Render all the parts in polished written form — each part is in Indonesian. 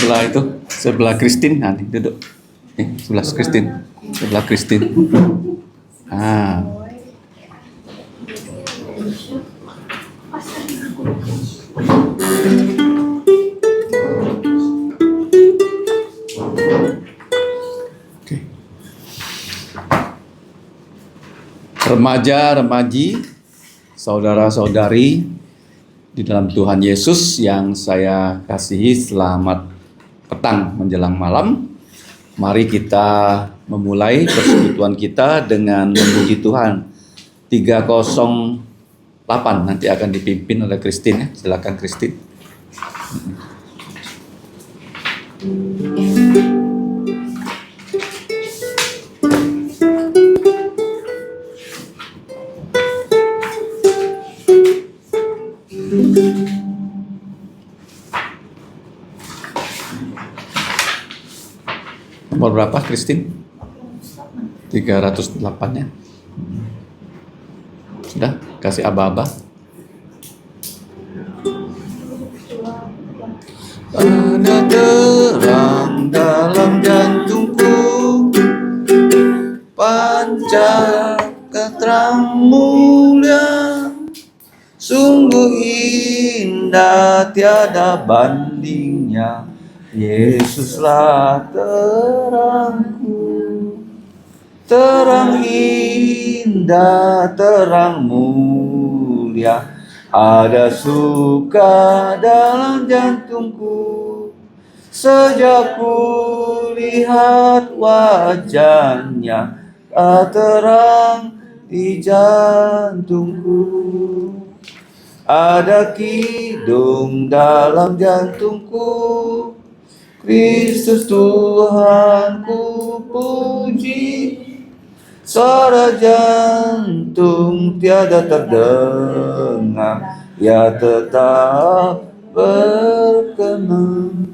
sebelah itu, sebelah Christine, nanti duduk. Sebelah Christine, sebelah Christine. Ah. Oke. Remaja-remaji, saudara-saudari di dalam Tuhan Yesus yang saya kasihi, selamat petang menjelang malam. Mari kita memulai persekutuan kita dengan memuji Tuhan. 308 nanti akan dipimpin oleh Christine, ya. Silakan Christine. Nomor berapa, Christine? 308 ya. Sudah, kasih aba-aba. Ada terang dalam jantungku, pancar terang mulia, sungguh indah tiada bandingnya. Yesuslah terangku, terang indah, terang mulia, ada suka dalam jantungku, sejak ku lihat wajahnya, terang di jantungku. Ada kidung dalam jantungku, Kristus Tuhan ku puji, suara jantung tiada terdengar, ya tetap berkenan.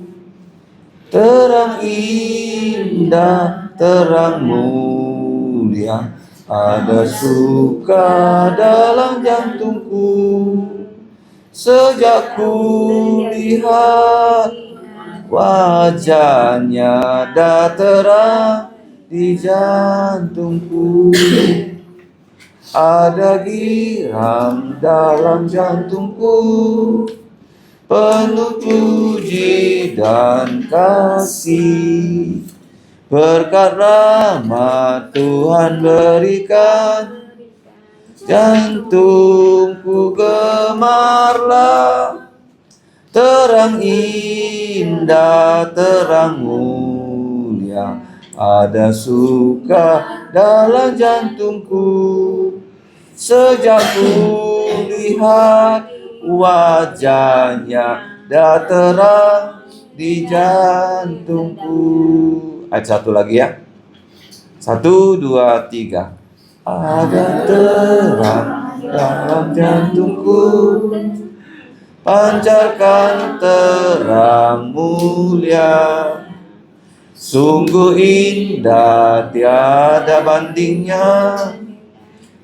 Terang indah, terang mulia, ada suka dalam jantungku, sejak ku lihat wajahnya, dah terang di jantungku. Ada girang dalam jantungku, penuh puji dan kasih, berkat rahmat Tuhan berikan, jantungku gemarlah. Terang indah, terang mulia, ada suka dalam jantungku, sejak ku lihat wajahnya, dah terang di jantungku. Ayat 1 lagi ya. 1, 2, 3. Ada terang dalam jantungku, pancarkan terang mulia, sungguh indah tiada bandingnya.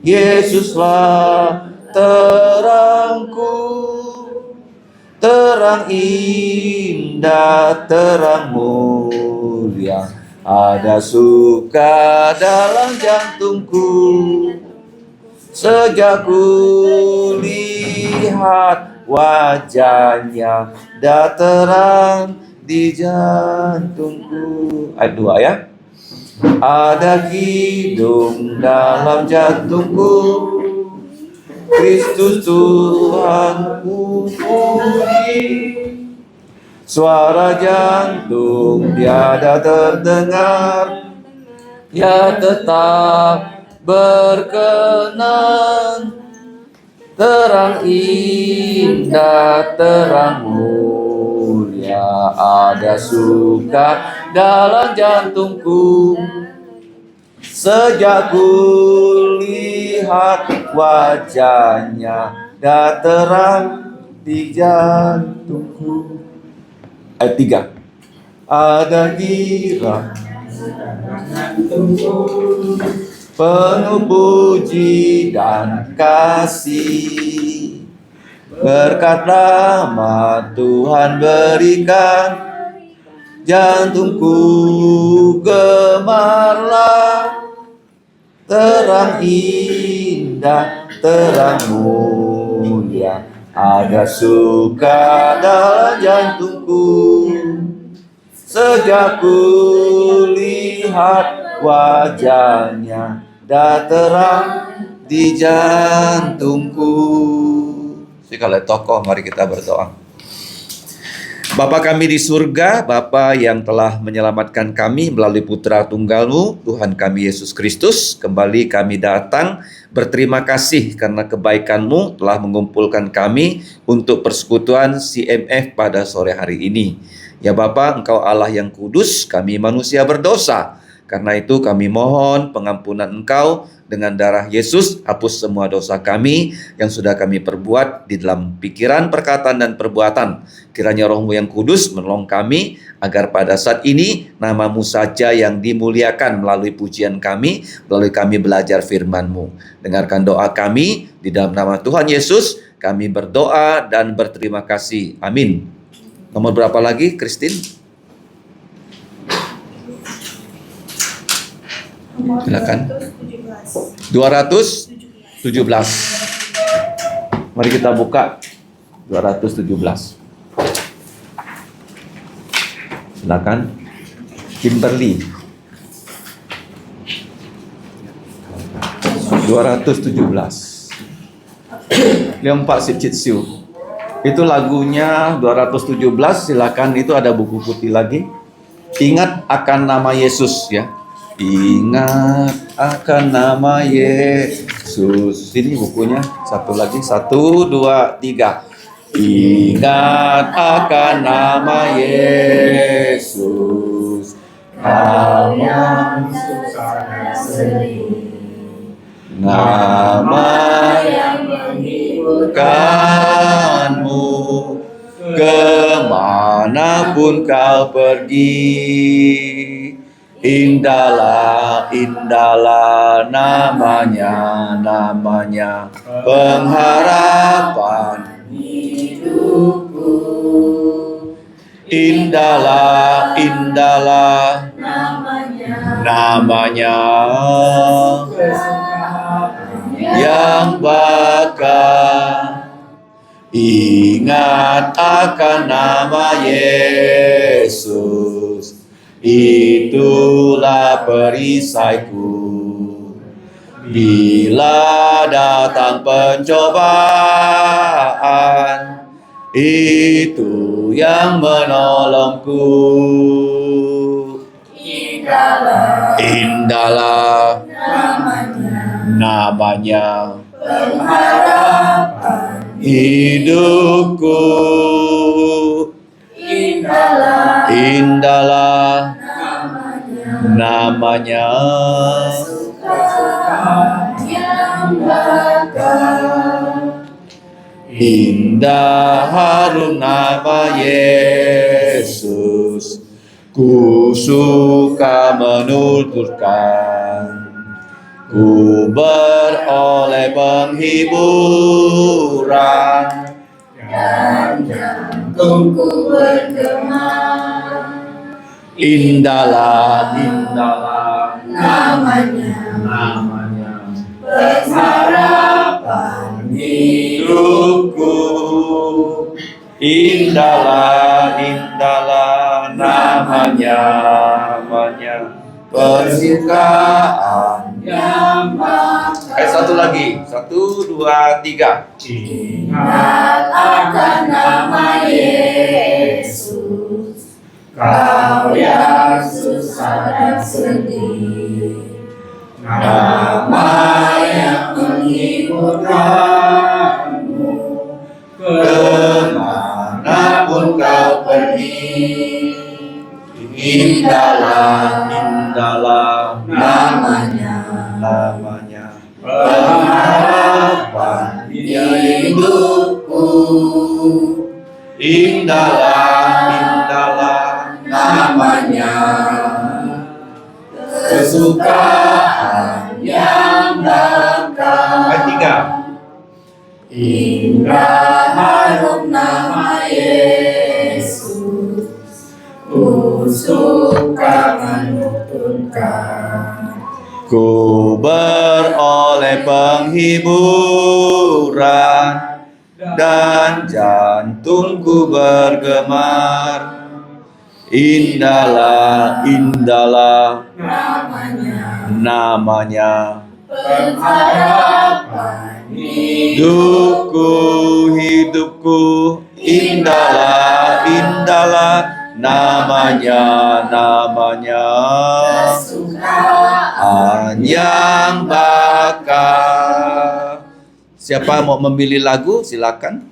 Yesuslah terangku, terang indah, terang mulia, ada suka dalam jantungku, sejak ku lihat wajahnya, dah terang di jantungku. Ayat 2 ya. Ada kidung dalam jantungku, Kristus Tuhan ku puji, suara jantung tiada terdengar, ya tetap berkenan. Terang indah, terang mulia, ada suka dalam jantungku, sejak ku lihat wajahnya, dah terang di jantungku. Ayat 3. Ada girang penuh puji dan kasih, berkat rahmat Tuhan berikan, jantungku gemarlah. Terang indah, terang mulia, ada suka dalam jantungku. Sejak ku lihat wajahnya, dah terang di jantungku. Sekali tokoh, mari kita berdoa. Bapa kami di surga, Bapa yang telah menyelamatkan kami melalui Putra Tunggal-Mu, Tuhan kami Yesus Kristus, kembali kami datang berterima kasih karena kebaikan-Mu telah mengumpulkan kami untuk persekutuan CMF pada sore hari ini. Ya Bapa, Engkau Allah yang kudus, kami manusia berdosa. Karena itu kami mohon pengampunan Engkau dengan darah Yesus, hapus semua dosa kami yang sudah kami perbuat di dalam pikiran, perkataan, dan perbuatan. Kiranya Roh-Mu yang kudus menolong kami agar pada saat ini nama-Mu saja yang dimuliakan melalui pujian kami, melalui kami belajar firman-Mu. Dengarkan doa kami di dalam nama Tuhan Yesus, kami berdoa dan berterima kasih. Amin. Nomor berapa lagi, Christine? Silakan. 217. Mari kita buka 217. Silakan. Kimberly. 217. Liang Pak Sip Chit Siu. Itu lagunya 217. Silakan, itu ada buku putih lagi. Ingat akan nama Yesus ya. Ingat akan nama Yesus. Ini bukunya. Satu lagi. 1, 2, 3. Ingat akan nama Yesus, nama yang menghiburkanmu kemanapun kau pergi. Indahlah, indahlah namanya, namanya pengharapan hidupku. Indahlah, indahlah namanya yang bakal. Ingat akan nama Yesus, itulah perisaiku. Bila datang pencobaan, itu yang menolongku. Indahlah, indahlah namanya pengharapan hidupku. Indahlah, indahlah namanya yang bakal. Indah harum nama Yesus, ku suka menuturkan. Ku beroleh penghiburan dan jantungku bergema. Indahlah, indahlah namanya, namanya pengharapan hidupku. Indahlah, indahlah namanya, namanya persukaan yang bakal. Satu lagi, 1, 2, 3. Ingat akan nama Yesus, kau yang susah dan sedih, nama yang menghiburkanmu kemanapun kau pergi. Indahlah, indahlah namanya, namanya pengharapan hidupku. Indahlah, indahlah namanya kesukaan yang bakal. Ayat 3. Indah harum nama Yesus, ku suka menuturkan. Ku beroleh penghiburan dan jantungku bergemar. Indahlah, indahlah namanya. Pengharapan Hidupku, hidupku, indahlah, indahlah namanya, namanya. kesukaan Yang bakar. Siapa mau memilih lagu? Silakan.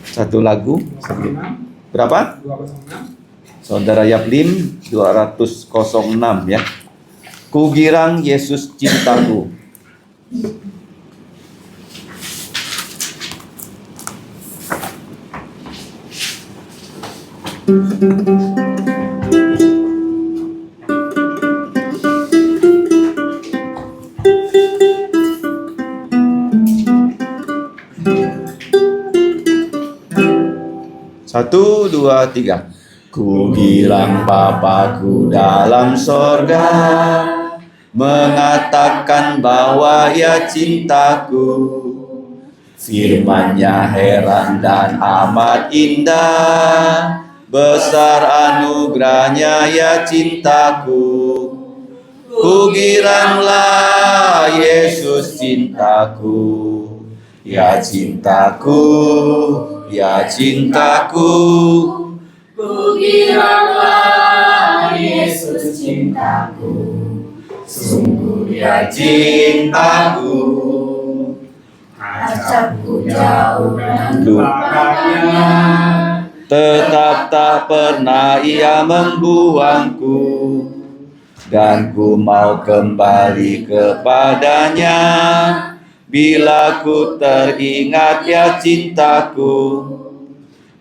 Satu lagu. Berapa? 206. Saudara Yaplim 206 ya. Ku girang Yesus cintaku. Satu, dua, tiga. Ku bilang Bapakku dalam sorga, mengatakan bahwa Ia cintaku. Firman-Nya heran dan amat indah, besar anugerah-Nya ya cintaku. Ku giranglah Yesus cintaku, ya cintaku, ya cintaku. Ku giranglah Yesus cintaku, sungguh Dia cintaku. Acapku jauh dan lupakannya, Tetap tak pernah Ia membuangku, dan ku mau kembali kepadanya. Bila ku teringat ya cintaku,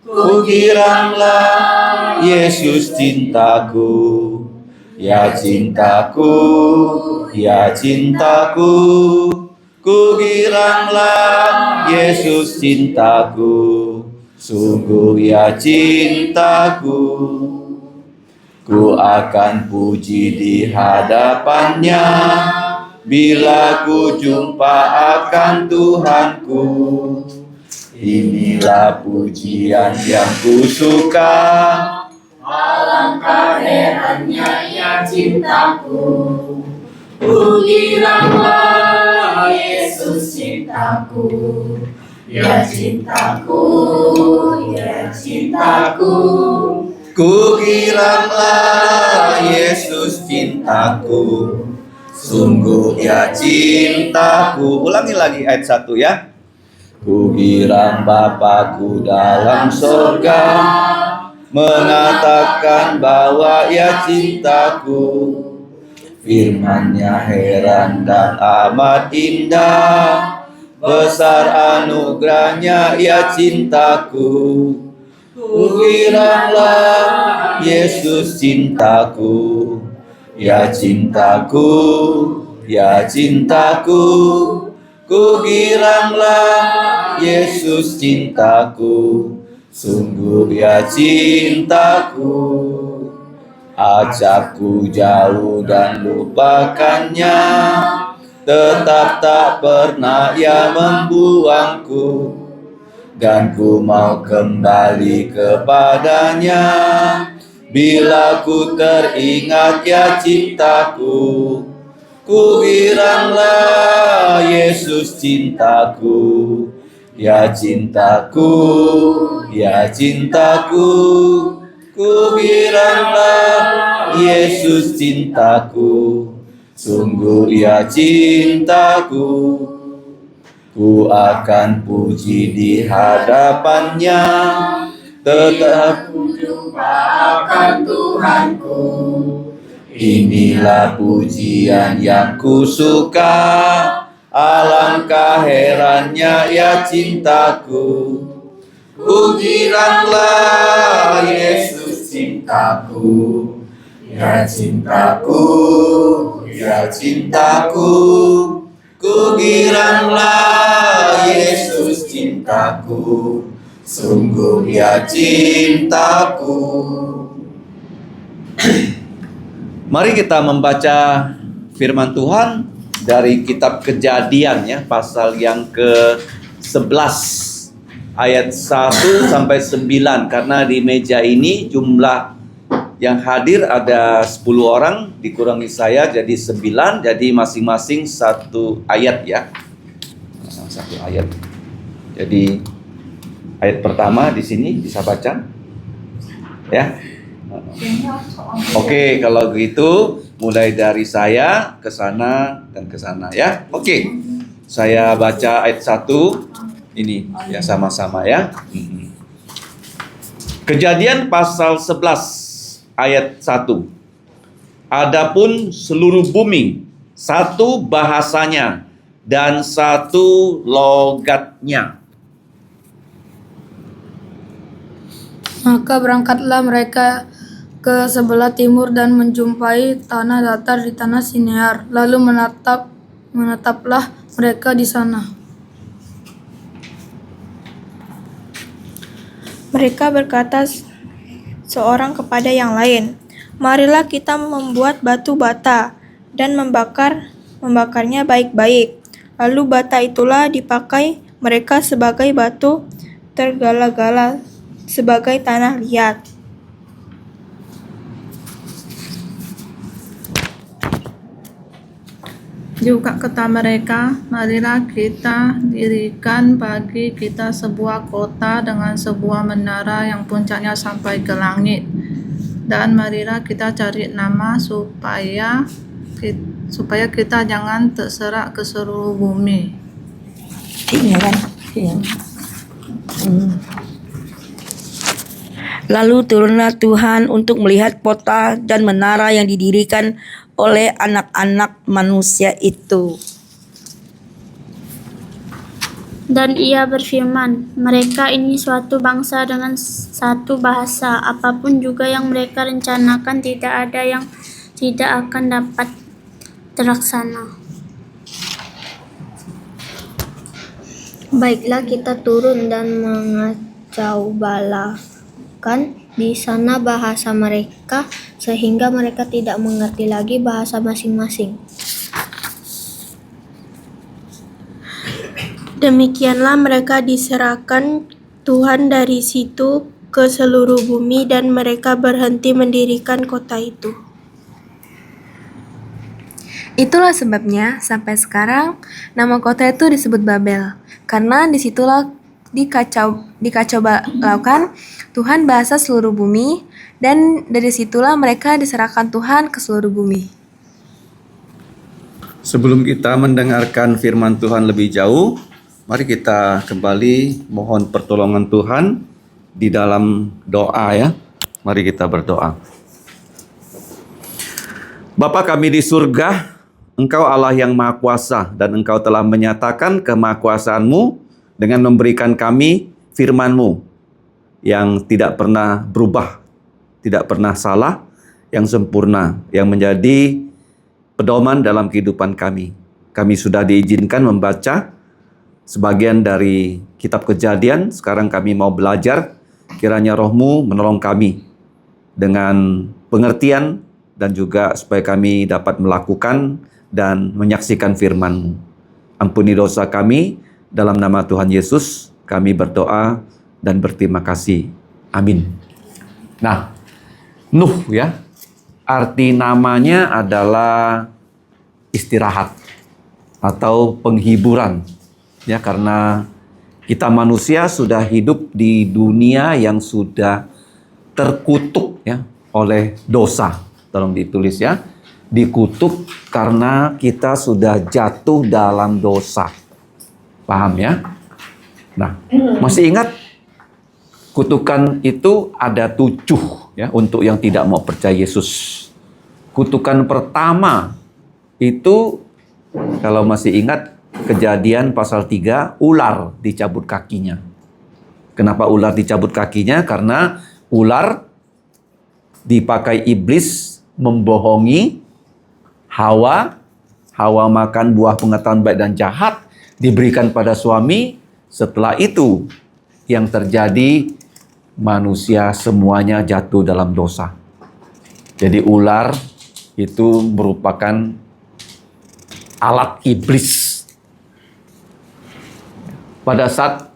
ku giranglah Yesus cintaku, ya cintaku, ya cintaku. Ku giranglah Yesus cintaku, sungguh ya cintaku. Ku akan puji di hadapannya, bila ku jumpa akan Tuhanku. Inilah pujian yang ku suka, alangkah herannya ya cintaku. Ku giranglah Yesus cintaku, ya cintaku, ya cintaku. ku giranglah Yesus cintaku, sungguh ya cintaku. Ulangi lagi ayat 1 ya. Ku girang Bapakku dalam sorga, mengatakan bahwa Ia cintaku. Firman-Nya heran dan amat indah, besar anugerah-Nya Ia cintaku. Ku giranglah Yesus cintaku, ya cintaku, ya cintaku. Ku giranglah Yesus cintaku, sungguh ya cintaku. Acapku jauh dan lupakannya, tetap tak pernah Ia membuangku, dan ku mau kembali kepadanya. Bila ku teringat ya cintaku, ku giranglah Yesus cintaku, ya cintaku, ya cintaku. Ku giranglah Yesus cintaku, sungguh ya cintaku. Ku akan puji di hadapannya, tetap ku jumpa akan Tuhanku. inilah pujian yang ku suka, alangkah herannya ya cintaku. Ku giranglah Yesus cintaku, ya cintaku, ya cintaku. Ku giranglah Yesus cintaku, sungguh ya cintaku. Mari kita membaca firman Tuhan dari kitab Kejadian ya, pasal yang ke-11 ayat 1 sampai 9. Karena di meja ini jumlah yang hadir ada 10 orang, dikurangi saya jadi 9, jadi masing-masing satu ayat ya. Satu ayat. Jadi ayat pertama di sini bisa baca. Ya. Oke, kalau gitu mulai dari saya ke sana dan ke sana ya. Oke. Saya baca ayat 1 ini ya sama-sama ya. Kejadian pasal 11 ayat 1. Adapun seluruh bumi satu bahasanya dan satu logatnya. Maka berangkatlah mereka ke sebelah timur dan menjumpai tanah datar di tanah Sinear. Lalu menetaplah mereka di sana. Mereka berkata seorang kepada yang lain, "Marilah kita membuat batu bata dan membakarnya baik-baik." Lalu bata itulah dipakai mereka sebagai batu tergala-gala sebagai tanah liat. Juga kata mereka, marilah kita dirikan bagi kita sebuah kota dengan sebuah menara yang puncaknya sampai ke langit. Dan marilah kita cari nama supaya kita jangan terserak ke seluruh bumi. Lalu turunlah Tuhan untuk melihat kota dan menara yang didirikan oleh anak-anak manusia itu. Dan ia berfirman, mereka ini suatu bangsa dengan satu bahasa. Apapun juga yang mereka rencanakan, tidak ada yang tidak akan dapat terlaksana. Baiklah kita turun dan mengacau balakan di sana bahasa mereka, sehingga mereka tidak mengerti lagi bahasa masing-masing. Demikianlah mereka diserahkan Tuhan dari situ ke seluruh bumi dan mereka berhenti mendirikan kota itu. Itulah sebabnya sampai sekarang nama kota itu disebut Babel, karena disitulah dikacau balaukan Tuhan bahasa seluruh bumi, dan dari situlah mereka diserahkan Tuhan ke seluruh bumi. Sebelum kita mendengarkan firman Tuhan lebih jauh, mari kita kembali mohon pertolongan Tuhan di dalam doa ya. Mari kita berdoa. Bapa kami di surga, Engkau Allah yang Maha Kuasa dan Engkau telah menyatakan kemahakuasaan-Mu dengan memberikan kami firman-Mu yang tidak pernah berubah, tidak pernah salah, yang sempurna, yang menjadi pedoman dalam kehidupan kami. Kami sudah diizinkan membaca sebagian dari kitab Kejadian, sekarang kami mau belajar, kiranya Roh-Mu menolong kami dengan pengertian dan juga supaya kami dapat melakukan dan menyaksikan firman-Mu. Ampuni dosa kami, dalam nama Tuhan Yesus kami berdoa dan berterima kasih. Amin. Nah, Nuh ya, arti namanya adalah istirahat atau penghiburan. Ya, karena kita manusia sudah hidup di dunia yang sudah terkutuk ya oleh dosa. Tolong ditulis ya. Dikutuk karena kita sudah jatuh dalam dosa. Paham ya? Nah, masih ingat kutukan itu ada 7 ya untuk yang tidak mau percaya Yesus. Kutukan pertama itu kalau masih ingat Kejadian pasal 3, ular dicabut kakinya. Kenapa ular dicabut kakinya? Karena ular dipakai iblis membohongi Hawa. Hawa makan buah pengetahuan baik dan jahat, diberikan pada suami. Setelah itu yang terjadi, manusia semuanya jatuh dalam dosa. Jadi ular itu merupakan alat iblis. Pada saat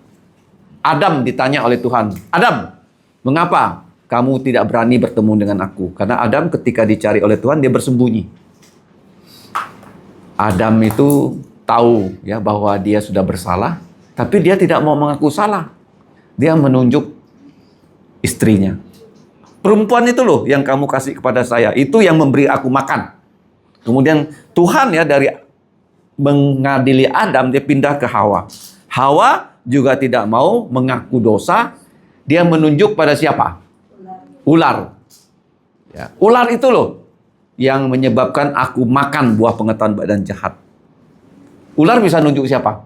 Adam ditanya oleh Tuhan, Adam, mengapa kamu tidak berani bertemu dengan aku? Karena Adam ketika dicari oleh Tuhan, dia bersembunyi. Adam itu tahu ya bahwa dia sudah bersalah, tapi dia tidak mau mengaku salah. Dia menunjuk istrinya. Perempuan itu loh yang kamu kasih kepada saya, itu yang memberi aku makan. Kemudian Tuhan ya dari mengadili Adam, dia pindah ke Hawa. Hawa juga tidak mau mengaku dosa, dia menunjuk pada siapa? Ular. Ya, ular itu loh yang menyebabkan aku makan buah pengetahuan baik dan jahat. Ular bisa nunjuk siapa?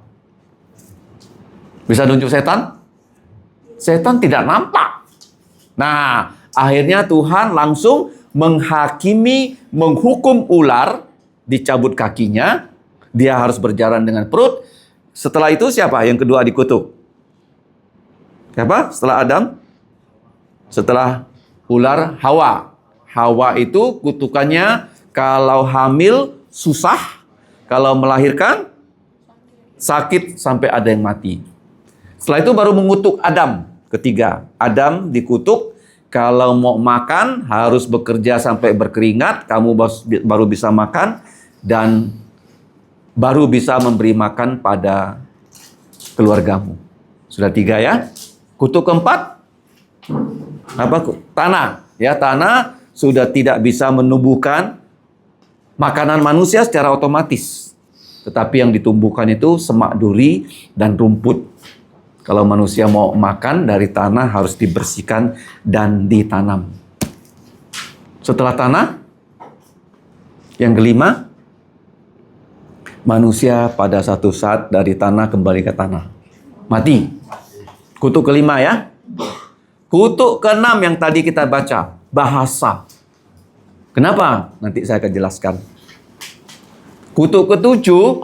Bisa nunjuk setan? Setan tidak nampak. Nah, akhirnya Tuhan langsung menghakimi, menghukum ular, dicabut kakinya, dia harus berjalan dengan perut. Setelah itu siapa yang kedua dikutuk? Siapa? Setelah Adam? Setelah ular, Hawa. Hawa itu kutukannya kalau hamil susah, kalau melahirkan sakit sampai ada yang mati. Setelah itu baru mengutuk Adam. Ketiga, Adam dikutuk kalau mau makan harus bekerja sampai berkeringat, kamu baru bisa makan, dan baru bisa memberi makan pada keluargamu. Sudah 3 ya. Kutuk keempat, apa? Tanah. Ya, tanah sudah tidak bisa menumbuhkan makanan manusia secara otomatis. Tetapi yang ditumbuhkan itu semak duri dan rumput. Kalau manusia mau makan dari tanah harus dibersihkan dan ditanam. Setelah tanah, yang kelima, manusia pada satu saat dari tanah kembali ke tanah. Mati. Kutuk kelima ya. Kutuk keenam yang tadi kita baca, bahasa. Kenapa? Nanti saya akan jelaskan. Kutuk ketujuh,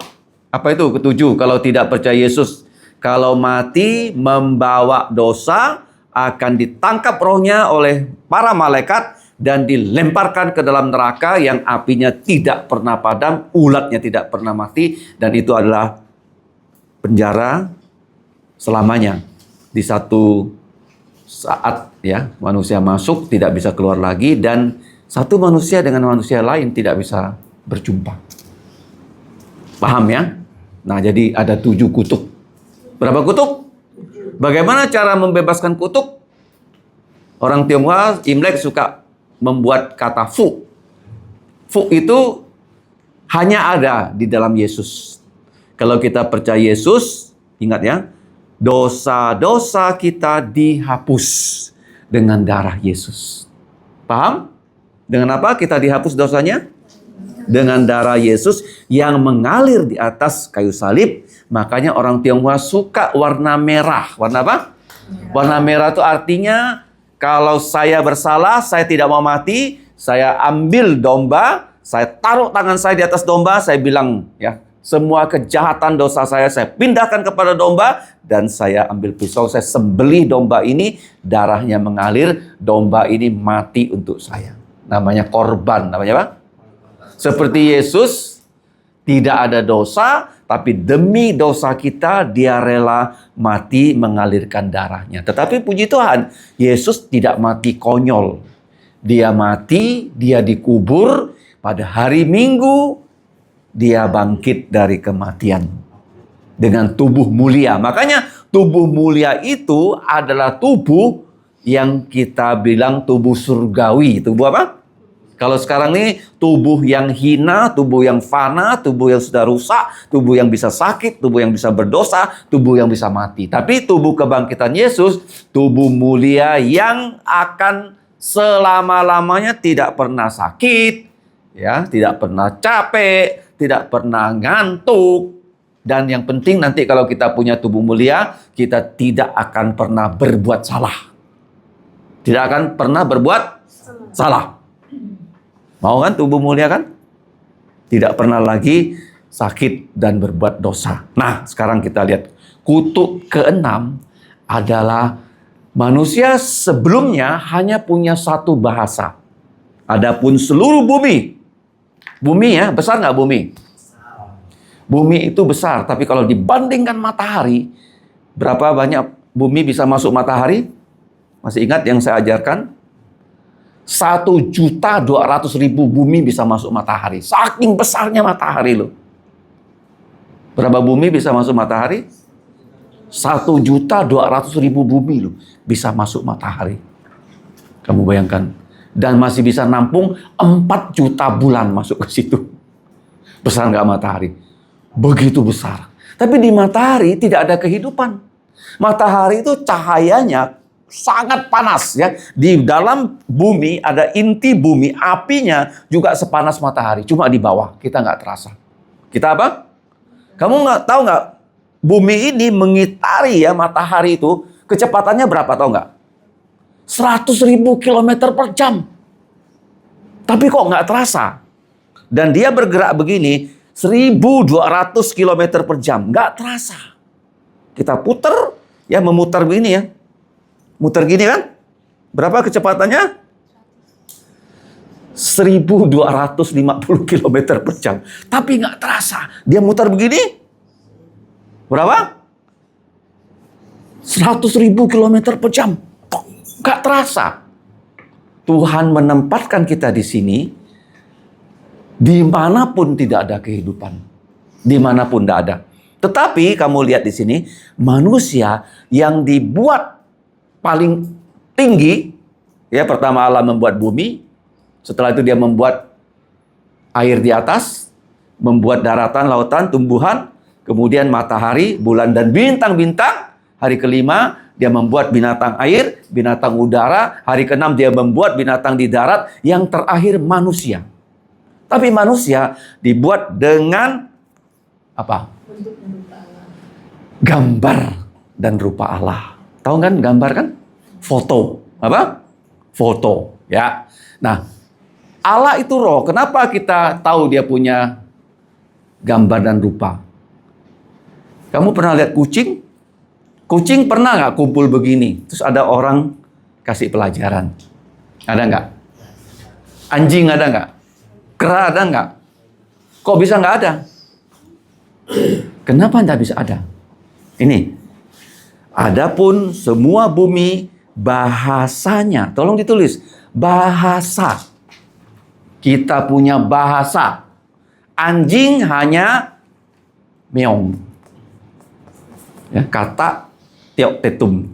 apa itu ketujuh? Kalau tidak percaya Yesus, kalau mati membawa dosa, akan ditangkap rohnya oleh para malaikat dan dilemparkan ke dalam neraka yang apinya tidak pernah padam, ulatnya tidak pernah mati, dan itu adalah penjara selamanya. Di satu saat ya manusia masuk tidak bisa keluar lagi, dan satu manusia dengan manusia lain tidak bisa berjumpa. Paham ya? Nah, jadi ada 7 kutuk. Berapa kutuk? Bagaimana cara membebaskan kutuk? Orang Tionghoa Imlek suka membuat kata fu. Fu itu hanya ada di dalam Yesus. Kalau kita percaya Yesus, ingat ya, dosa-dosa kita dihapus dengan darah Yesus. Paham? Dengan apa kita dihapus dosanya? Dengan darah Yesus yang mengalir di atas kayu salib. Makanya orang Tionghoa suka warna merah. Warna apa? Warna merah itu artinya kalau saya bersalah, saya tidak mau mati, saya ambil domba, saya taruh tangan saya di atas domba, saya bilang ya, semua kejahatan dosa saya pindahkan kepada domba, dan saya ambil pisau, saya sembelih domba ini, darahnya mengalir, domba ini mati untuk saya. Namanya korban, namanya apa? Seperti Yesus, tidak ada dosa, tapi demi dosa kita, dia rela mati mengalirkan darahnya. Tetapi puji Tuhan, Yesus tidak mati konyol. Dia mati, dia dikubur, pada hari Minggu, dia bangkit dari kematian dengan tubuh mulia. Makanya tubuh mulia itu adalah tubuh yang kita bilang tubuh surgawi. Tubuh apa? Kalau sekarang ini tubuh yang hina, tubuh yang fana, tubuh yang sudah rusak, tubuh yang bisa sakit, tubuh yang bisa berdosa, tubuh yang bisa mati. Tapi tubuh kebangkitan Yesus, tubuh mulia yang akan selama-lamanya tidak pernah sakit, ya, tidak pernah capek, tidak pernah ngantuk. Dan yang penting nanti kalau kita punya tubuh mulia, kita tidak akan pernah berbuat salah. Tidak akan pernah berbuat salah. Mau kan tubuh mulia kan? Tidak pernah lagi sakit dan berbuat dosa. Nah, sekarang kita lihat kutuk keenam adalah manusia sebelumnya hanya punya satu bahasa. Adapun seluruh bumi Bumi ya, besar nggak bumi? Bumi itu besar, tapi kalau dibandingkan matahari, berapa banyak bumi bisa masuk matahari? Masih ingat yang saya ajarkan? 1.200.000 bumi bisa masuk matahari. Saking besarnya matahari loh. Berapa bumi bisa masuk matahari? 1.200.000 bumi loh bisa masuk matahari. Kamu bayangkan. Dan masih bisa nampung 4 juta bulan masuk ke situ. Besar nggak matahari? Begitu besar. Tapi di matahari tidak ada kehidupan. Matahari itu cahayanya sangat panas ya. Di dalam bumi ada inti bumi, apinya juga sepanas matahari. Cuma di bawah kita nggak terasa. Kita apa? Kamu nggak tahu nggak? Bumi ini mengitari ya matahari itu kecepatannya berapa tahu nggak? 100.000 km per jam. Tapi kok nggak terasa? Dan dia bergerak begini 1.200 km per jam. Nggak terasa. Kita putar ya, memutar begini ya. Muter gini kan? Berapa kecepatannya? 1.250 km per jam. Tapi nggak terasa. Dia muter begini. Berapa? 100.000 km per jam. Nggak terasa. Tuhan menempatkan kita di sini. Dimanapun tidak ada kehidupan. Dimanapun tidak ada. Tetapi kamu lihat di sini. Manusia yang dibuat paling tinggi, ya pertama Allah membuat bumi, setelah itu dia membuat air di atas, membuat daratan, lautan, tumbuhan, kemudian matahari, bulan dan bintang-bintang. Hari kelima dia membuat binatang air, binatang udara. Hari keenam dia membuat binatang di darat. Yang terakhir manusia. Tapi manusia dibuat dengan apa? Gambar dan rupa Allah. Tahu kan gambar kan? Foto. Apa? Foto. Ya. Nah, Allah itu roh. Kenapa kita tahu dia punya gambar dan rupa? Kamu pernah lihat kucing? Kucing pernah nggak kumpul begini? Terus ada orang kasih pelajaran. Ada nggak? Anjing ada nggak? Kera ada nggak? Kok bisa nggak ada? Kenapa nggak bisa ada? Ini. Adapun semua bumi bahasanya, tolong ditulis, bahasa. Kita punya bahasa. Anjing hanya meong. Ya, kata tiok tetum.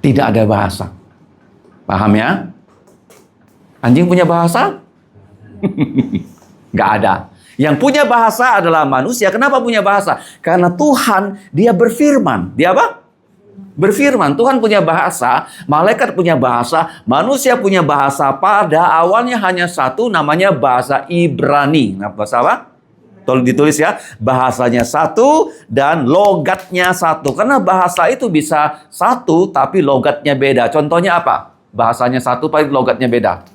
Tidak ada bahasa. Paham ya? Anjing punya bahasa? Nggak ada. Yang punya bahasa adalah manusia. Kenapa punya bahasa? Karena Tuhan, dia berfirman. Dia apa? Berfirman. Tuhan punya bahasa, malaikat punya bahasa, manusia punya bahasa. Pada awalnya hanya satu, namanya bahasa Ibrani. Nah, bahasa apa? Tolong ditulis ya. Bahasanya satu dan logatnya satu. Karena bahasa itu bisa satu, tapi logatnya beda. Contohnya apa? Bahasanya satu, tapi logatnya beda.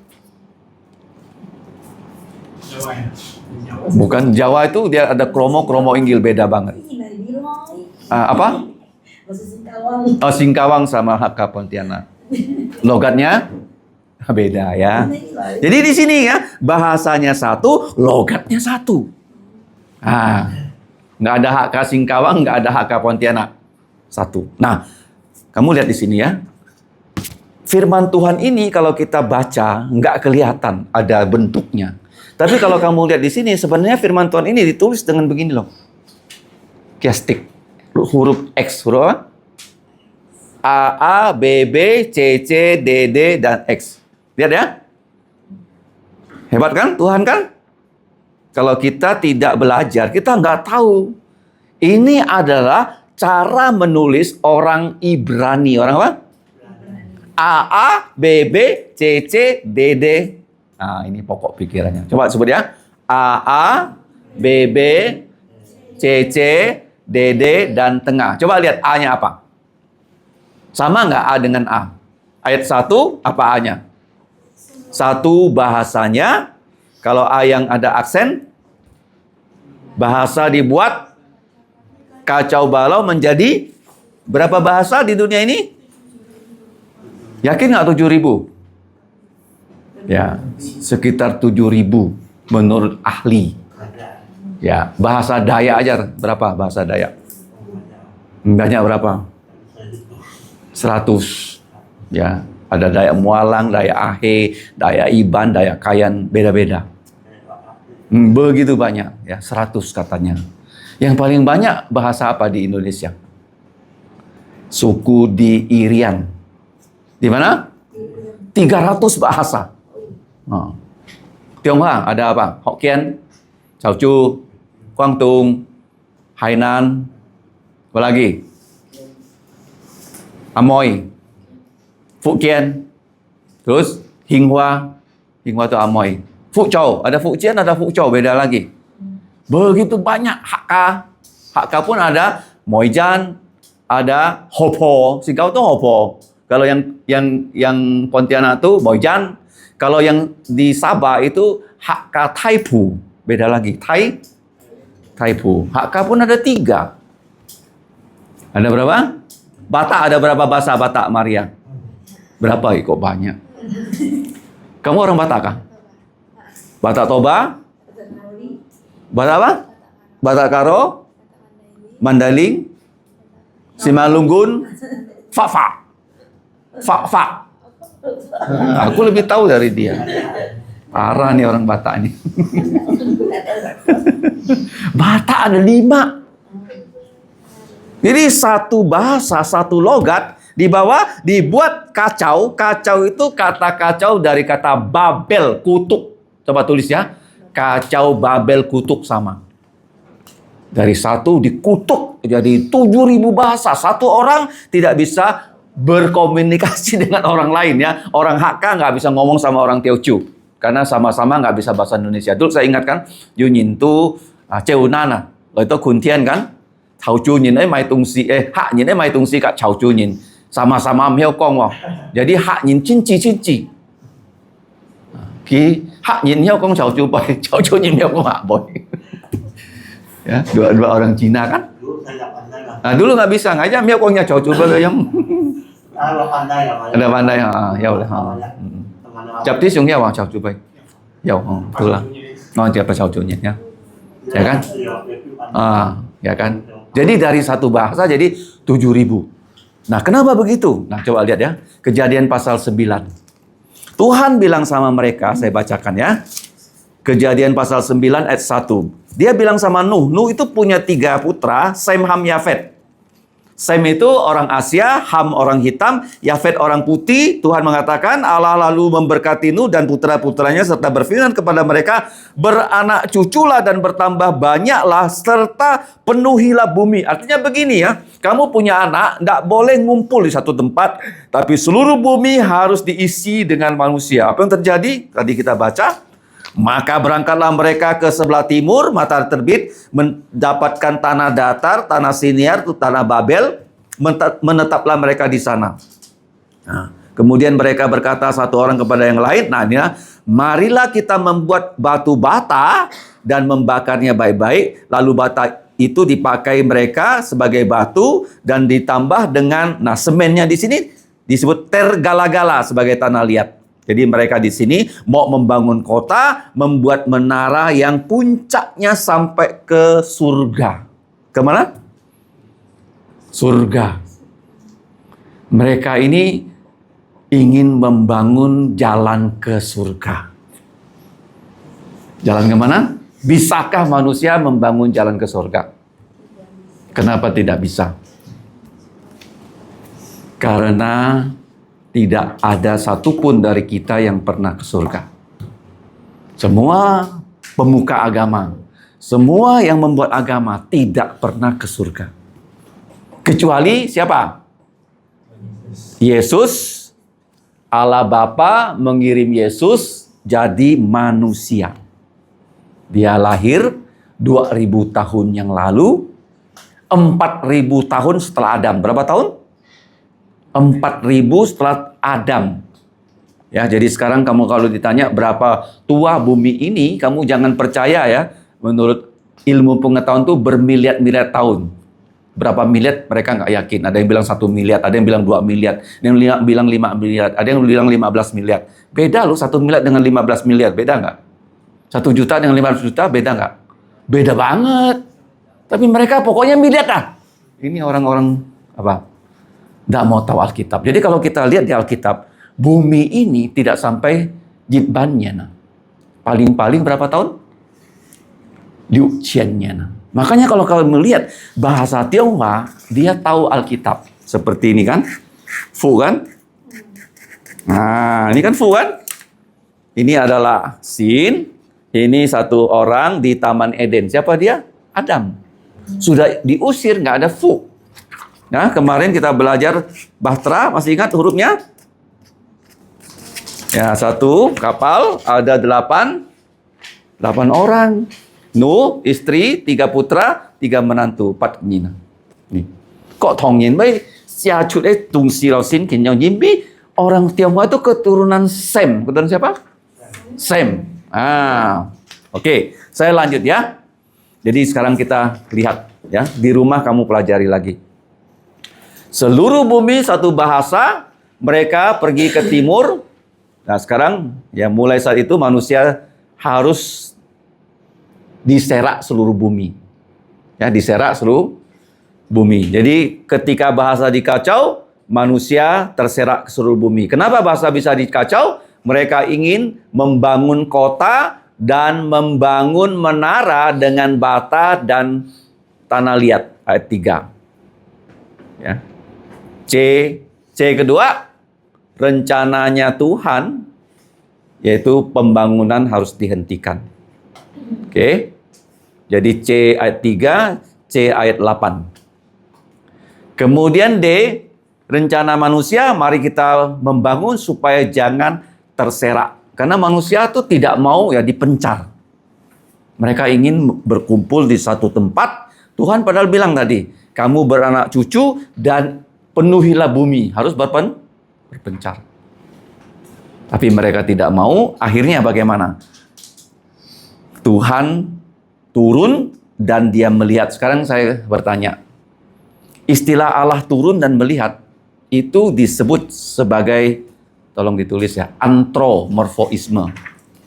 Bukan Jawa itu dia ada kromo inggil beda banget. Apa? Oh, Singkawang sama Hakka Pontianak. Logatnya beda ya. Jadi di sini ya bahasanya satu, logatnya satu. Nggak ada Hakka Singkawang, nggak ada Hakka Pontianak. Satu. Nah, kamu lihat di sini ya. Firman Tuhan ini kalau kita baca nggak kelihatan ada bentuknya. Tapi kalau kamu lihat di sini, sebenarnya firman Tuhan ini ditulis dengan begini loh. Kiastik. Huruf X. Huruf apa? A, B, B, C, C, D, D, dan X. Lihat ya. Hebat kan? Tuhan kan? Kalau kita tidak belajar, kita nggak tahu. Ini adalah cara menulis orang Ibrani. Orang apa? A, B, B, C, C, D, D. Nah, ini pokok pikirannya. Coba sebut ya. A, B, B, C, C, D, D, dan tengah. Coba lihat A-nya apa? Sama nggak A dengan A? Ayat 1, apa A-nya? 1 bahasanya. Kalau A yang ada aksen, bahasa dibuat kacau balau menjadi berapa bahasa di dunia ini? Yakin nggak 7.000? Ya, sekitar 7.000. menurut ahli. Ya, bahasa Dayak aja berapa bahasa Dayak? Banyak berapa? 100. Ya, ada Dayak Mualang, Dayak Ahe, Dayak Iban, Dayak Kayan, beda-beda. Begitu banyak, ya 100 katanya. Yang paling banyak bahasa apa di Indonesia? Suku di Irian. Di mana? 300 bahasa. Tionghoa ada apa? Hokkien, Chaoju, Guangdong, Hainan, apa lagi? Amoy, Fujian, terus Hinghua itu Amoy. Fuzhou, ada Fujian, ada Fuzhou, beda lagi. Begitu banyak. Hakka pun ada Moijan, ada Hopo. Singkau tuh Hopo. Kalau yang Pontianak tuh Moijan. Kalau yang di Sabah itu Hakka Taipu, beda lagi. Taipu. Hakka pun ada 3. Ada berapa? Batak ada berapa bahasa Batak, Maria? Berapa? Kok banyak? Kamu orang Batak kah? Batak Toba? Batak apa? Batak Karo? Mandaling? Simalungun? Fa. Aku lebih tahu dari dia. Parah nih orang Batak ini. Batak ada 5. Jadi satu bahasa, satu logat di bawah dibuat kacau. Kacau itu kata kacau dari kata Babel, kutuk. Coba tulis ya. Kacau, Babel, kutuk sama. Dari satu dikutuk jadi 7.000 bahasa. Satu orang tidak bisa berkomunikasi dengan orang lain ya. Orang Hakka nggak bisa ngomong sama orang Teochew. Karena sama-sama nggak bisa bahasa Indonesia. Dulu saya ingatkan, Yunin tu Ceunana. Lo itu Kuntian kan? Chao Chu Nin mai tung si Hak Nin mai tung si kat Chao Chu Nin. Sama-sama miao kong wo. Jadi Hak Nin cinci. Ki Hak Nin miao kong Chao Chu boy. Chao Chu Nin miao kong Hak boy. Ya, dua orang Cina kan? Nah, dulu nggak bisa ngajak miao kongnya Chao Chu boy yang ada pandai ya boleh. Chập tí xuống heo Chao Chu boy. Yau, betul lah. Ngon siapa Chao Chu Nin ya. Ya kan? Ya kan? Jadi dari satu bahasa jadi 7.000. Nah, kenapa begitu? Nah, coba lihat ya. Kejadian pasal 9. Tuhan bilang sama mereka, saya bacakan ya. Kejadian pasal 9 ayat 1. Dia bilang sama Nuh. Nuh itu punya 3 putra, Sem, Ham, Yafet. Sem itu orang Asia, Ham orang hitam, Yafet orang putih. Tuhan mengatakan Allah lalu memberkati Nuh dan putra-putranya serta berfirman kepada mereka, beranak cuculah dan bertambah banyaklah serta penuhilah bumi. Artinya begini ya, kamu punya anak, tidak boleh ngumpul di satu tempat, tapi seluruh bumi harus diisi dengan manusia. Apa yang terjadi? Tadi kita baca. Maka berangkatlah mereka ke sebelah timur, matahari terbit, mendapatkan tanah datar, tanah Siniar, itu tanah Babel, menetaplah mereka di sana. Nah, kemudian mereka berkata satu orang kepada yang lain, nah ini, marilah kita membuat batu bata dan membakarnya baik-baik, lalu bata itu dipakai mereka sebagai batu dan ditambah dengan, nah semennya di sini disebut tergala-gala sebagai tanah liat. Jadi mereka di sini mau membangun kota, membuat menara yang puncaknya sampai ke surga. Kemana? Surga. Mereka ini ingin membangun jalan ke surga. Jalan kemana? Bisakah manusia membangun jalan ke surga? Kenapa tidak bisa? Karena tidak ada satupun dari kita yang pernah ke surga. Semua pemuka agama, semua yang membuat agama tidak pernah ke surga. Kecuali siapa? Yesus. Allah Bapa mengirim Yesus jadi manusia. Dia lahir 2000 tahun yang lalu, 4000 tahun setelah Adam. Berapa tahun? 4000 setelah Adam. Ya, jadi sekarang kamu kalau ditanya berapa tua bumi ini, kamu jangan percaya ya. Menurut ilmu pengetahuan itu bermiliar-miliar tahun. Berapa miliar mereka nggak yakin. Ada yang bilang 1 miliar, ada yang bilang 2 miliar, ada yang bilang 5 miliar, ada yang bilang 15 miliar. Beda loh 1 miliar dengan 15 miliar, beda nggak? 1 juta dengan 500 juta beda nggak? Beda banget. Tapi mereka pokoknya miliar dah. Ini orang-orang apa? Nggak mau tahu Alkitab. Jadi kalau kita lihat di Alkitab, bumi ini tidak sampai jibbannya. Nah. Paling-paling berapa tahun? 6,000 nah. Makanya kalau kalian melihat bahasa Tionghoa, dia tahu Alkitab. Seperti ini kan? Fu kan? Nah, ini kan Fu kan? Ini adalah Sin. Ini satu orang di Taman Eden. Siapa dia? Adam. Sudah diusir, nggak ada Fu. Nah, kemarin kita belajar Bahtera, masih ingat hurufnya? Ya, satu kapal ada 8 orang. Nuh, istri, 3 putra, 3 menantu, 4 nyina. Nih. Kok thongyin bai xia chut tung si lao sin kin yang yimbi, orang Tionghoa itu keturunan Sem. Keturunan siapa? Sem. Oke, saya lanjut ya. Jadi sekarang kita lihat ya, di rumah kamu pelajari lagi. Seluruh bumi satu bahasa, mereka pergi ke timur. Nah, sekarang ya mulai saat itu manusia harus diserak seluruh bumi. Ya, diserak seluruh bumi. Jadi ketika bahasa dikacau, manusia terserak ke seluruh bumi. Kenapa bahasa bisa dikacau? Mereka ingin membangun kota dan membangun menara dengan bata dan tanah liat. Ayat 3. Ya. C kedua, rencananya Tuhan, yaitu pembangunan harus dihentikan. Oke. Jadi C ayat 3, C ayat 8. Kemudian D, rencana manusia, mari kita membangun supaya jangan terserak. Karena manusia itu tidak mau ya dipencar. Mereka ingin berkumpul di satu tempat. Tuhan padahal bilang tadi, kamu beranak cucu dan penuhilah bumi. Harus berpencar. Tapi mereka tidak mau. Akhirnya bagaimana? Tuhan turun dan dia melihat. Sekarang saya bertanya. Istilah Allah turun dan melihat itu disebut sebagai, tolong ditulis ya, antromorfoisme.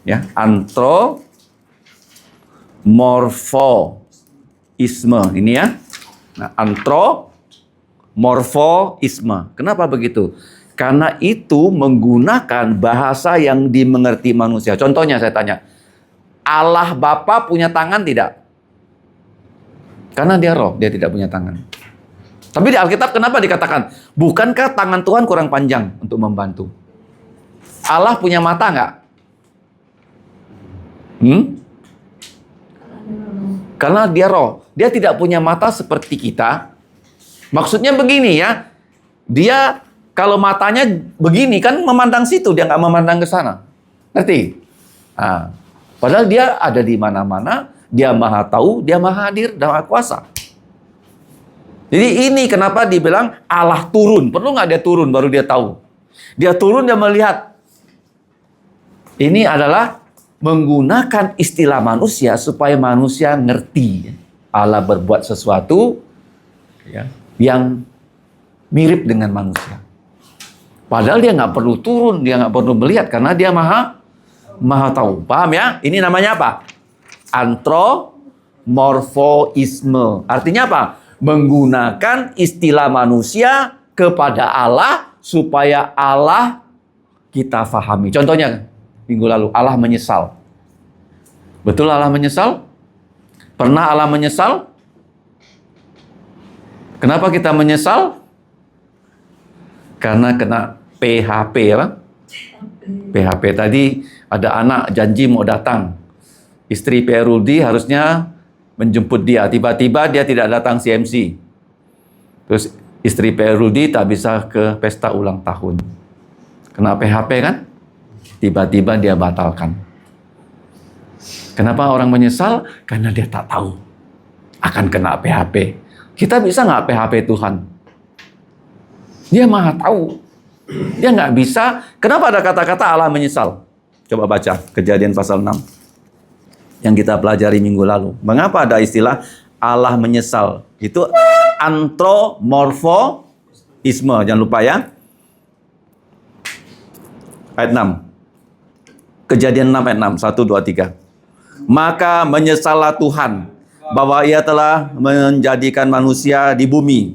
Ya, antromorfoisme. Ini ya. Nah, antromorfoisme. Kenapa begitu? Karena itu menggunakan bahasa yang dimengerti manusia. Contohnya saya tanya, Allah Bapa punya tangan tidak? Karena dia roh, dia tidak punya tangan. Tapi di Alkitab kenapa dikatakan, bukankah tangan Tuhan kurang panjang untuk membantu? Allah punya mata nggak? Karena dia roh. Dia tidak punya mata seperti kita. Maksudnya begini ya, dia kalau matanya begini kan memandang situ, dia nggak memandang ke sana. Ngerti? Nah, padahal dia ada di mana-mana, dia maha tahu, dia maha hadir, dan maha kuasa. Jadi ini kenapa dibilang Allah turun. Perlu nggak dia turun baru dia tahu? Dia turun, dia melihat. Ini adalah menggunakan istilah manusia supaya manusia ngerti. Allah berbuat sesuatu ya, yang mirip dengan manusia. Padahal dia nggak perlu turun, dia nggak perlu melihat karena dia maha tahu. Paham ya? Ini namanya apa? Antromorfoisme. Artinya apa? Menggunakan istilah manusia kepada Allah supaya Allah kita fahami. Contohnya minggu lalu Allah menyesal. Betul Allah menyesal? Pernah Allah menyesal? Kenapa kita menyesal? Karena kena PHP apa? PHP tadi ada anak janji mau datang. Istri Pak Rudi harusnya menjemput dia. Tiba-tiba dia tidak datang CMC. Terus istri Pak Rudi tak bisa ke pesta ulang tahun. Kena PHP kan? Tiba-tiba dia batalkan. Kenapa orang menyesal? Karena dia tak tahu akan kena PHP. Kita bisa nggak PHP Tuhan? Dia maha tahu. Dia nggak bisa. Kenapa ada kata-kata Allah menyesal? Coba baca Kejadian pasal 6 yang kita pelajari minggu lalu. Mengapa ada istilah Allah menyesal? Itu antromorfoisme. Jangan lupa ya. Ayat 6. Kejadian 6 ayat 6. 1, 2, 3. Maka menyesallah Tuhan bahwa ia telah menjadikan manusia di bumi,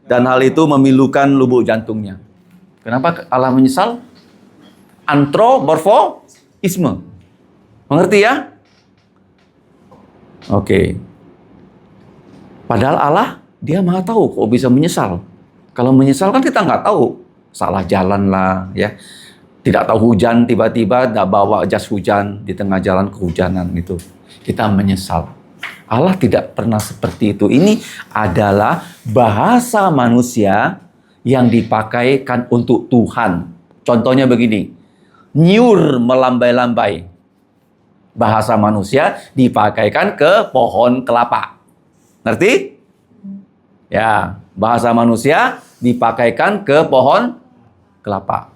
dan hal itu memilukan lubuk jantungnya. Kenapa Allah menyesal? Antromorfoisme. Mengerti ya? Oke. Padahal Allah, dia maha tahu kok bisa menyesal. Kalau menyesal kan kita nggak tahu. Salah jalan lah, ya. Tidak tahu hujan, tiba-tiba nggak bawa jas hujan di tengah jalan kehujanan itu. Kita menyesal. Allah tidak pernah seperti itu. Ini adalah bahasa manusia yang dipakaikan untuk Tuhan. Contohnya begini. Nyiur melambai-lambai. Bahasa manusia dipakaikan ke pohon kelapa. Ngerti? Ya, bahasa manusia dipakaikan ke pohon kelapa.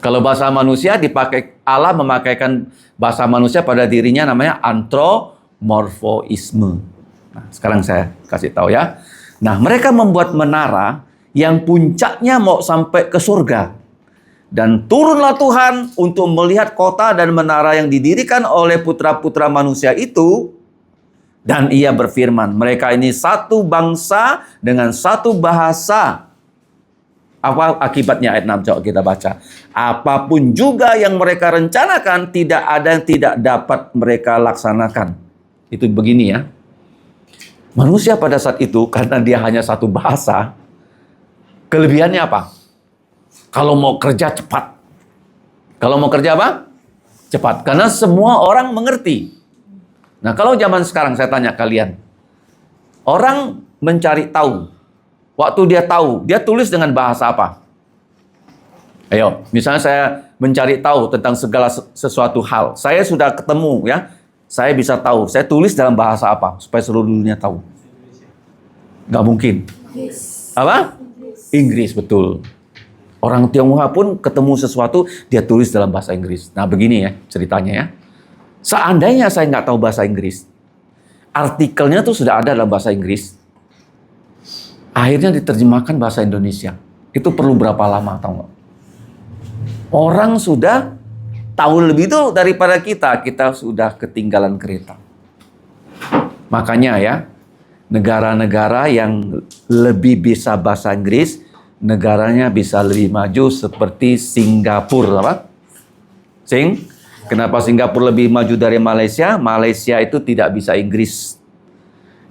Kalau bahasa manusia Allah memakaikan bahasa manusia pada dirinya namanya antromorfoisme. Nah, sekarang saya kasih tahu ya. Nah, mereka membuat menara yang puncaknya mau sampai ke surga. Dan turunlah Tuhan untuk melihat kota dan menara yang didirikan oleh putra-putra manusia itu. Dan ia berfirman, mereka ini satu bangsa dengan satu bahasa. Apa akibatnya ayat 6? Coba kita baca. Apapun juga yang mereka rencanakan, tidak ada yang tidak dapat mereka laksanakan. Itu begini ya. Manusia pada saat itu, karena dia hanya satu bahasa, kelebihannya apa? Kalau mau kerja cepat. Kalau mau kerja apa? Cepat. Karena semua orang mengerti. Nah, kalau zaman sekarang saya tanya kalian. Orang mencari tahu. Waktu dia tahu, dia tulis dengan bahasa apa? Ayo, misalnya saya mencari tahu tentang segala sesuatu hal. Saya sudah ketemu ya. Saya bisa tahu. Saya tulis dalam bahasa apa? Supaya seluruh dunia tahu. Nggak mungkin. Apa? Inggris, betul. Orang Tionghoa pun ketemu sesuatu, dia tulis dalam bahasa Inggris. Nah, begini ya ceritanya ya. Seandainya saya nggak tahu bahasa Inggris, artikelnya tuh sudah ada dalam bahasa Inggris, akhirnya diterjemahkan bahasa Indonesia. Itu perlu berapa lama, tahu nggak? Orang sudah tahu lebih dulu daripada kita sudah ketinggalan kereta. Makanya ya, negara-negara yang lebih bisa bahasa Inggris, negaranya bisa lebih maju seperti Singapura, apa? Kenapa Singapura lebih maju dari Malaysia? Malaysia itu tidak bisa Inggris.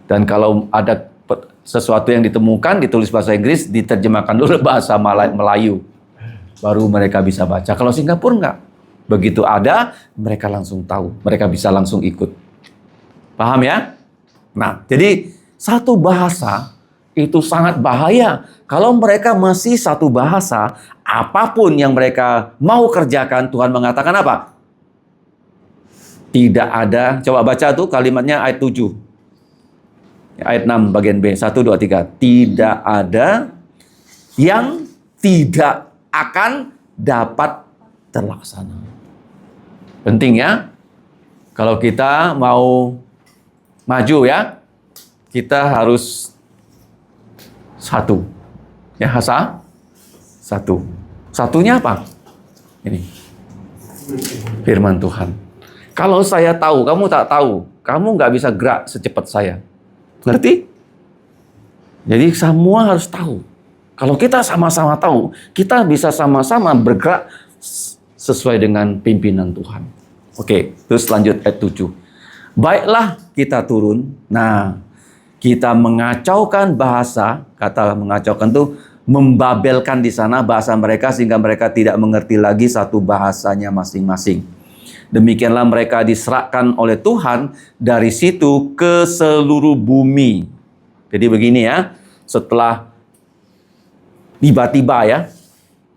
Dan kalau ada sesuatu yang ditemukan, ditulis bahasa Inggris, diterjemahkan dulu bahasa Melayu. Baru mereka bisa baca. Kalau Singapura enggak. Begitu ada, mereka langsung tahu. Mereka bisa langsung ikut. Paham ya? Nah, jadi satu bahasa itu sangat bahaya. Kalau mereka masih satu bahasa, apapun yang mereka mau kerjakan, Tuhan mengatakan apa? Tidak ada, coba baca tuh kalimatnya ayat 7. Ayat 6 bagian B, 1, 2, 3. Tidak ada yang tidak akan dapat terlaksana. Penting ya. Kalau kita mau maju ya, kita harus satu. Ya, satu. Satunya apa? Ini. Firman Tuhan. Kalau saya tahu, kamu tak tahu, kamu nggak bisa gerak secepat saya. Ngerti? Jadi semua harus tahu. Kalau kita sama-sama tahu, kita bisa sama-sama bergerak sesuai dengan pimpinan Tuhan. Oke, terus lanjut ayat 7. Baiklah kita turun. Nah, kita mengacaukan bahasa, kata mengacaukan itu membabelkan di sana bahasa mereka sehingga mereka tidak mengerti lagi satu bahasanya masing-masing. Demikianlah mereka diserahkan oleh Tuhan dari situ ke seluruh bumi. Jadi begini ya, setelah tiba-tiba ya,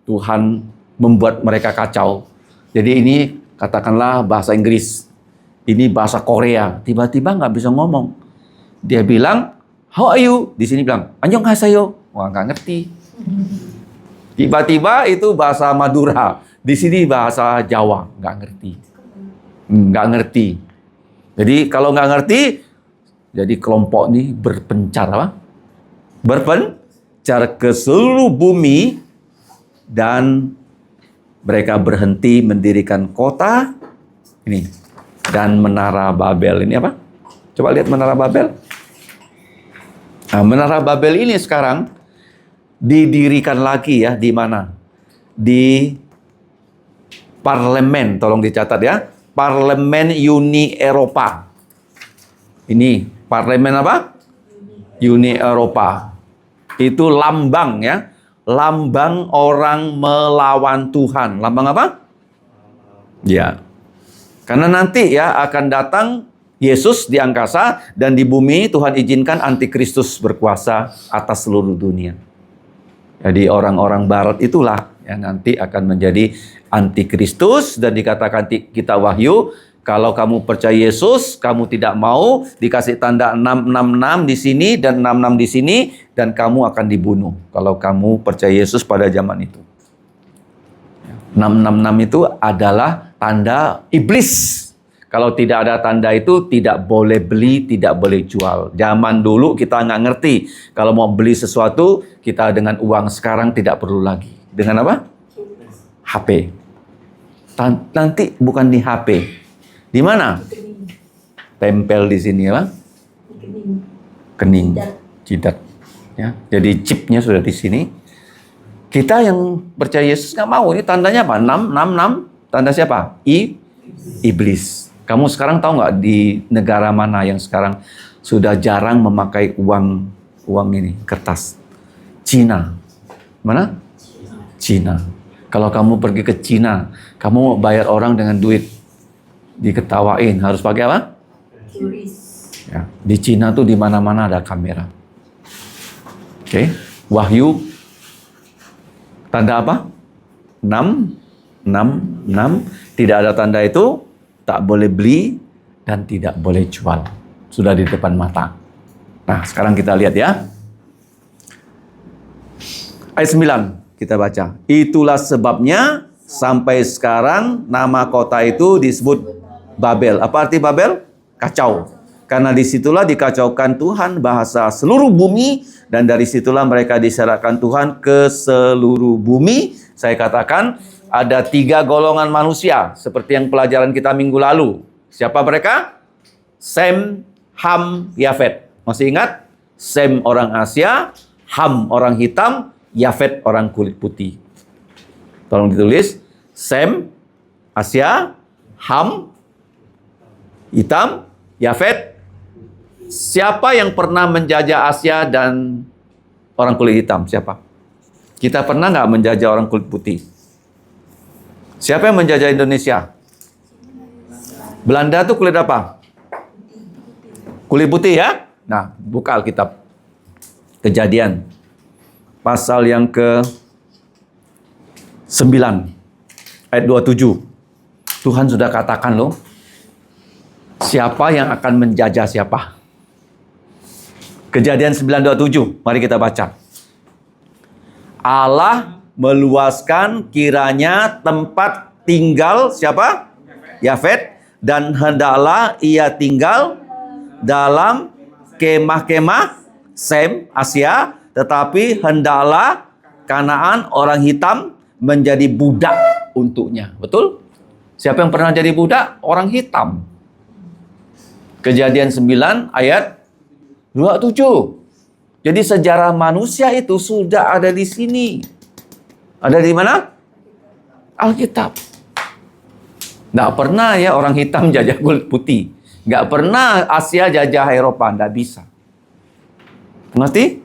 Tuhan membuat mereka kacau. Jadi ini katakanlah bahasa Inggris, ini bahasa Korea, tiba-tiba nggak bisa ngomong. Dia bilang, how are you? Di sini bilang, annyeonghaseyo. Wah, nggak ngerti. Tiba-tiba itu bahasa Madura, di sini bahasa Jawa, nggak ngerti. Nggak ngerti. Jadi kalau nggak ngerti, jadi kelompok ini berpencar apa? Berpencar ke seluruh bumi dan mereka berhenti mendirikan kota. Ini dan Menara Babel. Ini apa? Coba lihat Menara Babel. Nah, Menara Babel ini sekarang didirikan lagi ya, di mana? Di parlemen, tolong dicatat ya. Parlemen Uni Eropa. Ini parlemen apa? Uni Eropa. Itu lambang ya. Lambang orang melawan Tuhan. Lambang apa? Ya. Karena nanti ya akan datang Yesus di angkasa dan di bumi Tuhan izinkan antikristus berkuasa atas seluruh dunia. Jadi orang-orang barat itulah yang nanti akan menjadi antikristus dan dikatakan kita Wahyu, kalau kamu percaya Yesus, kamu tidak mau dikasih tanda 666 di sini dan 66 di sini dan kamu akan dibunuh kalau kamu percaya Yesus pada zaman itu. 666 itu adalah tanda iblis. Kalau tidak ada tanda itu tidak boleh beli, tidak boleh jual. Zaman dulu kita nggak ngerti. Kalau mau beli sesuatu, kita dengan uang sekarang tidak perlu lagi. Dengan apa? HP. Nanti bukan di HP. Di mana? Tempel di sini apa? Kening. Jidat. Ya. Jadi chipnya sudah di sini. Kita yang percaya Yesus nggak mau. Ini tandanya apa? 666. Tanda siapa? Iblis. Kamu sekarang tahu nggak di negara mana yang sekarang sudah jarang memakai uang ini, kertas? Cina. Mana? Cina. Kalau kamu pergi ke Cina, kamu mau bayar orang dengan duit, diketawain. Harus pakai apa? Ya, di Cina tuh di mana-mana ada kamera. Oke. Wahyu. Tanda apa? 6. Tidak ada tanda itu. Tak boleh beli dan tidak boleh jual. Sudah di depan mata. Nah, sekarang kita lihat ya. Ayat 9 kita baca. Itulah sebabnya sampai sekarang nama kota itu disebut Babel. Apa arti Babel? Kacau. Karena disitulah dikacaukan Tuhan bahasa seluruh bumi dan dari situlah mereka diserahkan Tuhan ke seluruh bumi. Saya katakan ada 3 golongan manusia seperti yang pelajaran kita minggu lalu. Siapa mereka? Sem, Ham, Yafet. Masih ingat? Sem orang Asia, Ham orang hitam, Yafet orang kulit putih. Tolong ditulis. Sem, Asia, Ham, hitam, Yafet. Siapa yang pernah menjajah Asia dan orang kulit hitam? Siapa? Kita pernah nggak menjajah orang kulit putih? Siapa yang menjajah Indonesia? Belanda tuh kulit apa? Kulit putih ya? Nah, buka Alkitab. Kejadian. Pasal yang ke-9. Ayat 27. Tuhan sudah katakan loh. Siapa yang akan menjajah siapa? Kejadian 9:27. Mari kita baca. Allah meluaskan kiranya tempat tinggal siapa? Yafet. Dan hendaklah ia tinggal dalam kemah-kemah Sem, Asia. Tetapi hendaklah Kanaan, orang hitam, menjadi budak untuknya. Betul? Siapa yang pernah jadi budak? Orang hitam. Kejadian 9 ayat 27. Jadi sejarah manusia itu sudah ada di sini. Ada di mana? Alkitab. Nggak pernah ya orang hitam jajah kulit putih. Nggak pernah Asia jajah Eropa. Nggak bisa. Mengerti?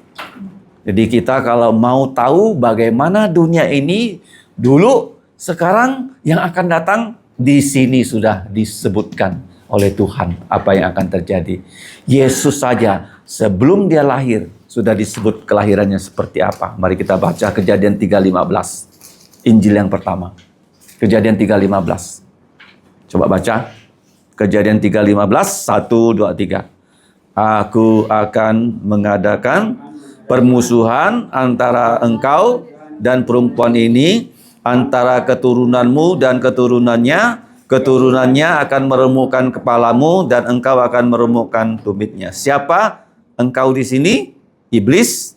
Jadi kita kalau mau tahu bagaimana dunia ini dulu, sekarang, yang akan datang, di sini sudah disebutkan oleh Tuhan apa yang akan terjadi. Yesus saja sebelum dia lahir sudah disebut kelahirannya seperti apa. Mari kita baca Kejadian 3:15. Injil yang pertama. Kejadian 3:15. Coba baca. Kejadian 3:15. 1, 2, 3. Aku akan mengadakan permusuhan antara engkau dan perempuan ini, antara keturunanmu dan keturunannya. Keturunannya akan meremukkan kepalamu dan engkau akan meremukkan tumitnya. Siapa engkau di sini? Iblis.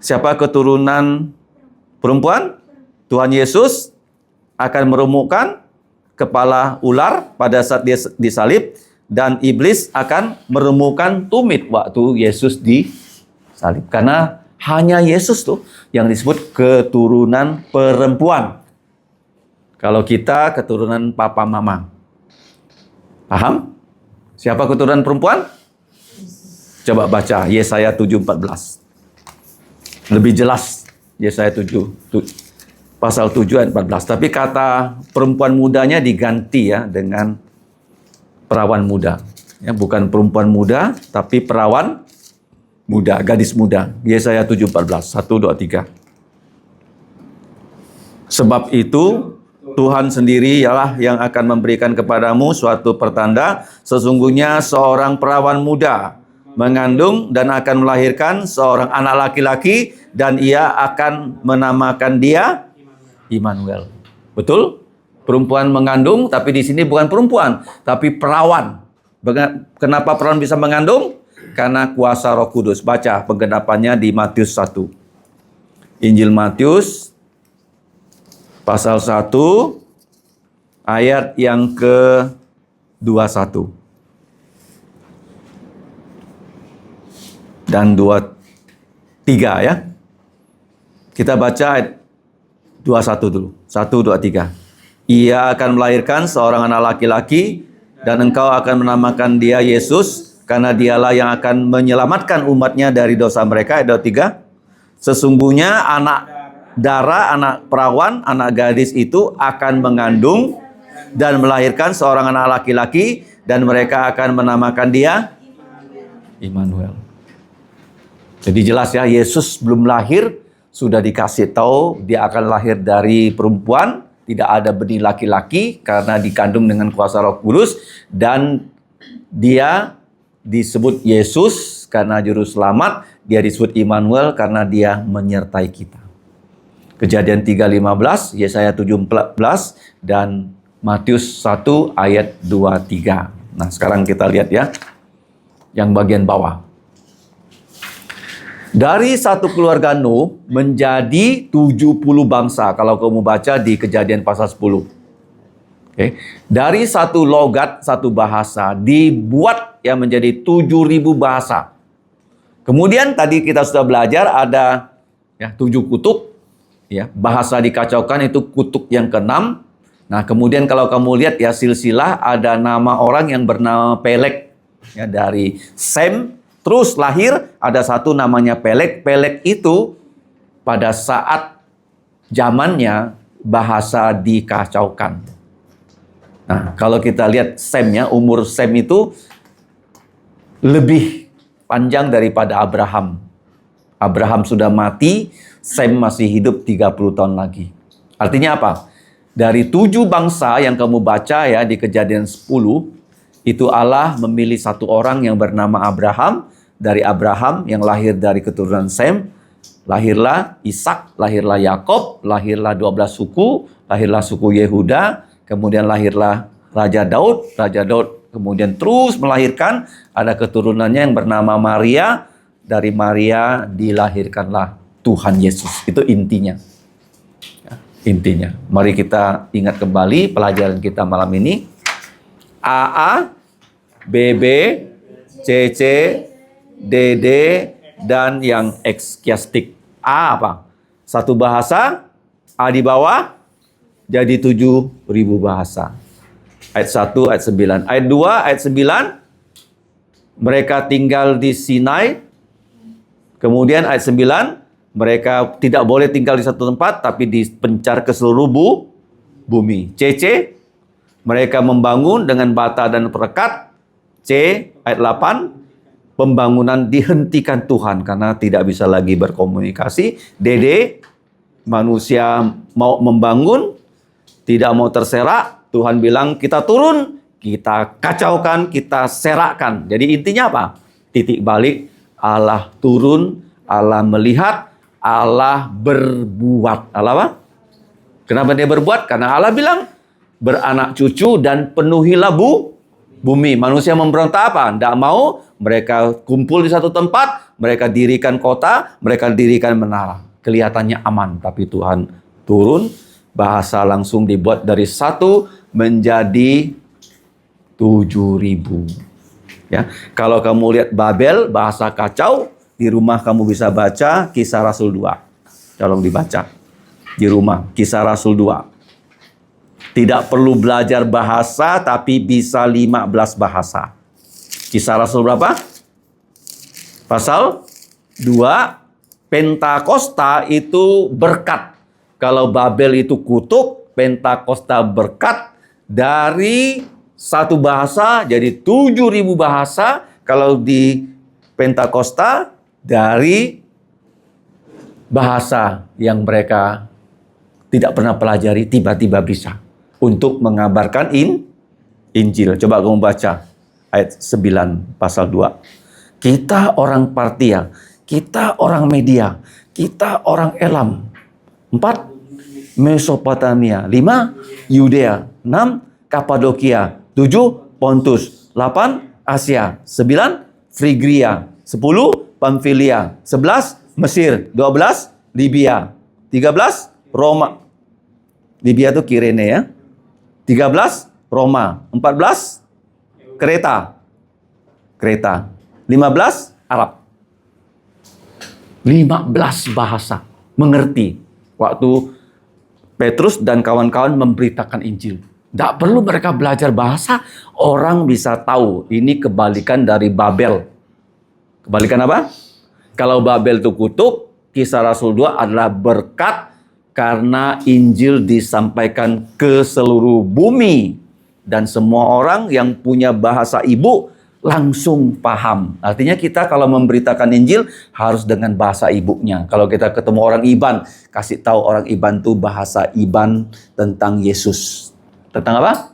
Siapa keturunan perempuan? Tuhan Yesus akan meremukkan kepala ular pada saat dia disalib, dan iblis akan meremukkan tumit waktu Yesus disalib. Karena hanya Yesus tuh yang disebut keturunan perempuan. Kalau kita keturunan papa mama. Paham? Siapa keturunan perempuan? Coba baca Yesaya 7:14. Lebih jelas Yesaya 7 pasal 7 ayat 14. Tapi kata perempuan mudanya diganti ya dengan perawan muda. Ya, bukan perempuan muda, tapi perawan muda, gadis muda. Yesaya 7:14. 1, 2, 3. Sebab itu Tuhan sendiri ialah yang akan memberikan kepadamu suatu pertanda. Sesungguhnya seorang perawan muda mengandung dan akan melahirkan seorang anak laki-laki, dan ia akan menamakan dia Immanuel. Betul? Perempuan mengandung, tapi di sini bukan perempuan, tapi perawan. Kenapa perawan bisa mengandung? Karena kuasa Roh Kudus. Baca penggenapannya di Matius 1. Injil Matius pasal 1 ayat yang ke-21 dan 23 ya. Kita baca ayat 21 dulu. 1, 2, 3. Ia akan melahirkan seorang anak laki-laki, dan engkau akan menamakan dia Yesus, karena dialah yang akan menyelamatkan umatnya dari dosa mereka. Ayat 23. Sesungguhnya anak darah, anak perawan, anak gadis itu akan mengandung dan melahirkan seorang anak laki-laki, dan mereka akan menamakan dia Immanuel. Jadi jelas ya, Yesus belum lahir sudah dikasih tahu dia akan lahir dari perempuan, tidak ada benih laki-laki karena dikandung dengan kuasa Roh Kudus, dan dia disebut Yesus karena juru selamat, dia disebut Immanuel karena dia menyertai kita. Kejadian 3:15, Yesaya 7:14, dan Matius 1 ayat 23. Nah, sekarang kita lihat ya, yang bagian bawah. Dari satu keluarga Nuh menjadi 70 bangsa. Kalau kamu baca di Kejadian pasal 10. Oke. Dari satu logat, satu bahasa, dibuat ya menjadi 7.000 bahasa. Kemudian tadi kita sudah belajar ada ya 7 kutub. Ya, bahasa dikacaukan itu kutub yang ke-6. Nah, kemudian kalau kamu lihat ya silsilah, ada nama orang yang bernama Peleg. Ya, dari Sem, terus lahir ada satu namanya Peleg. Peleg itu pada saat zamannya bahasa dikacaukan. Nah, kalau kita lihat Semnya, umur Sem itu lebih panjang daripada Abraham. Abraham sudah mati, Sem masih hidup 30 tahun lagi. Artinya apa? Dari 7 bangsa yang kamu baca ya di Kejadian 10, itu Allah memilih satu orang yang bernama Abraham. Dari Abraham yang lahir dari keturunan Sem, lahirlah Ishak, lahirlah Yakob, lahirlah 12 suku, lahirlah suku Yehuda, kemudian lahirlah Raja Daud. Raja Daud kemudian terus melahirkan, ada keturunannya yang bernama Maria. Dari Maria dilahirkanlah Tuhan Yesus. Itu intinya. Ya, intinya. Mari kita ingat kembali pelajaran kita malam ini. AA, BB, CC, DD, dan yang ekskiastik. A apa? Satu bahasa, A di bawah, jadi 7.000 bahasa. Ayat 1, ayat 9. Ayat 2, ayat 9, mereka tinggal di Sinai. Kemudian ayat 9, mereka tidak boleh tinggal di satu tempat, tapi dipencar ke seluruh bumi. CC, mereka membangun dengan bata dan perekat. C, ayat 8, pembangunan dihentikan Tuhan karena tidak bisa lagi berkomunikasi. DD, manusia mau membangun, tidak mau terserak. Tuhan bilang kita turun, kita kacaukan, kita serakkan. Jadi intinya apa? Titik balik, Allah turun, Allah melihat, Allah berbuat. Allah apa? Kenapa dia berbuat? Karena Allah bilang, beranak cucu dan penuhilah bumi. Manusia memberontak apa? Tidak mau, mereka kumpul di satu tempat, mereka dirikan kota, mereka dirikan menara. Kelihatannya aman, tapi Tuhan turun, bahasa langsung dibuat dari satu menjadi 7.000. Ya, kalau kamu lihat Babel, bahasa kacau, di rumah kamu bisa baca Kisah Rasul 2. Tolong dibaca di rumah, Kisah Rasul 2. Tidak perlu belajar bahasa, tapi bisa 15 bahasa. Kisah Rasul berapa? Pasal 2. Pentakosta itu berkat. Kalau Babel itu kutuk, Pentakosta berkat. Dari satu bahasa jadi 7.000 bahasa. Kalau di Pentakosta dari bahasa yang mereka tidak pernah pelajari, tiba-tiba bisa untuk mengabarkan Injil. Coba kamu baca ayat 9 pasal 2. Kita orang Partia, kita orang Media, kita orang Elam. 4. Mesopotamia. 5. Yudea. 6. Kapadokia. 7. Pontus. 8. Asia. 9. Frigria. 10. Pamfilia. 11. Mesir. 12. Libya. 13. Roma. Libya itu Kirene ya. 13. Roma. 14. Kreta. 15. Arab. 15 bahasa. Mengerti. Waktu Petrus dan kawan-kawan memberitakan Injil. Tidak perlu mereka belajar bahasa. Orang bisa tahu. Ini kebalikan dari Babel. Kebalikan apa? Kalau Babel itu kutuk, Kisah Rasul 2 adalah berkat karena Injil disampaikan ke seluruh bumi. Dan semua orang yang punya bahasa ibu langsung paham. Artinya kita kalau memberitakan Injil harus dengan bahasa ibunya. Kalau kita ketemu orang Iban, kasih tahu orang Iban itu bahasa Iban tentang Yesus. Tentang apa?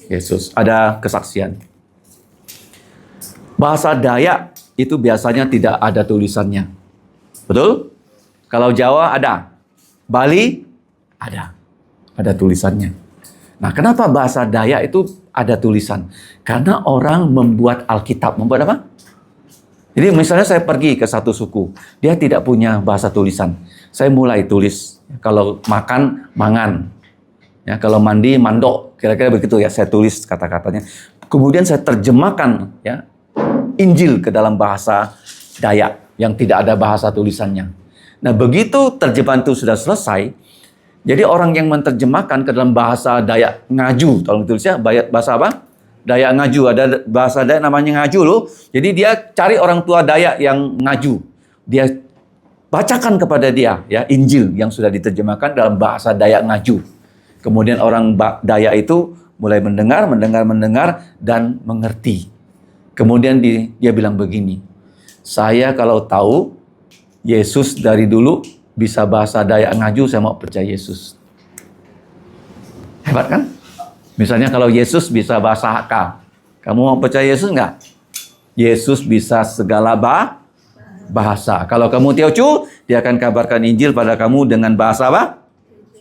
Yesus. Ada kesaksian. Bahasa Dayak itu biasanya tidak ada tulisannya. Betul? Kalau Jawa ada. Bali ada. Ada tulisannya. Nah, kenapa bahasa Dayak itu ada tulisan? Karena orang membuat Alkitab. Membuat apa? Jadi misalnya saya pergi ke satu suku. Dia tidak punya bahasa tulisan. Saya mulai tulis. Kalau makan, mangan. Ya, kalau mandi, mandok. Kira-kira begitu ya. Saya tulis kata-katanya. Kemudian saya terjemahkan ya, Injil ke dalam bahasa Dayak. Yang tidak ada bahasa tulisannya. Nah, begitu terjemahan itu sudah selesai, jadi orang yang menerjemahkan ke dalam bahasa Dayak Ngaju, tolong tulisnya, bahasa apa? Dayak Ngaju, ada bahasa Dayak namanya Ngaju loh. Jadi dia cari orang tua Dayak yang Ngaju. Dia bacakan kepada dia ya Injil yang sudah diterjemahkan dalam bahasa Dayak Ngaju. Kemudian orang Dayak itu mulai mendengar dan mengerti. Kemudian dia bilang begini, saya kalau tahu Yesus dari dulu bisa bahasa Dayak Ngaju, saya mau percaya Yesus. Hebat kan? Misalnya kalau Yesus bisa bahasa Hakka, kamu mau percaya Yesus nggak? Yesus bisa segala bahasa. Kalau kamu Teochew, dia akan kabarkan Injil pada kamu dengan bahasa apa?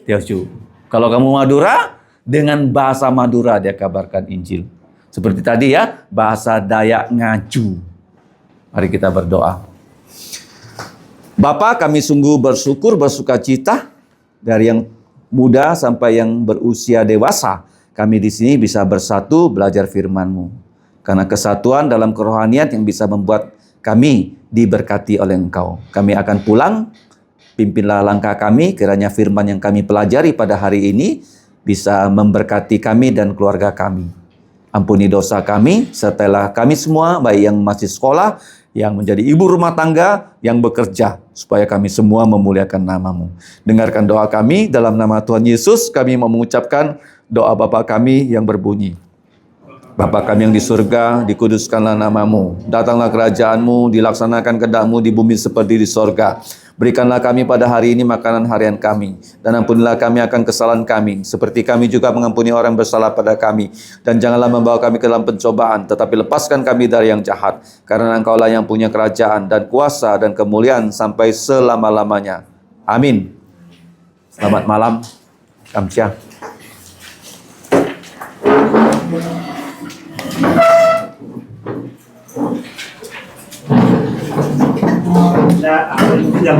Teochew. Kalau kamu Madura, dengan bahasa Madura dia kabarkan Injil. Seperti tadi ya, bahasa Dayak Ngaju. Mari kita berdoa. Bapa, kami sungguh bersyukur, bersuka cita dari yang muda sampai yang berusia dewasa. Kami di sini bisa bersatu belajar firman-Mu. Karena kesatuan dalam kerohanian yang bisa membuat kami diberkati oleh Engkau. Kami akan pulang, pimpinlah langkah kami, kiranya firman yang kami pelajari pada hari ini bisa memberkati kami dan keluarga kami. Ampuni dosa kami, sertailah kami semua, baik yang masih sekolah, yang menjadi ibu rumah tangga, yang bekerja, supaya kami semua memuliakan nama-Mu. Dengarkan doa kami, dalam nama Tuhan Yesus, kami mau mengucapkan doa Bapa kami yang berbunyi. Bapa kami yang di surga, dikuduskanlah nama-Mu. Datanglah kerajaan-Mu, dilaksanakan kehendak-Mu di bumi seperti di sorga. Berikanlah kami pada hari ini makanan harian kami. Dan ampunilah kami akan kesalahan kami, seperti kami juga mengampuni orang bersalah pada kami. Dan janganlah membawa kami ke dalam pencobaan, tetapi lepaskan kami dari yang jahat. Karena Engkaulah yang punya kerajaan dan kuasa dan kemuliaan sampai selama-lamanya. Amin. Selamat malam. Kamsia. Nah, apa yang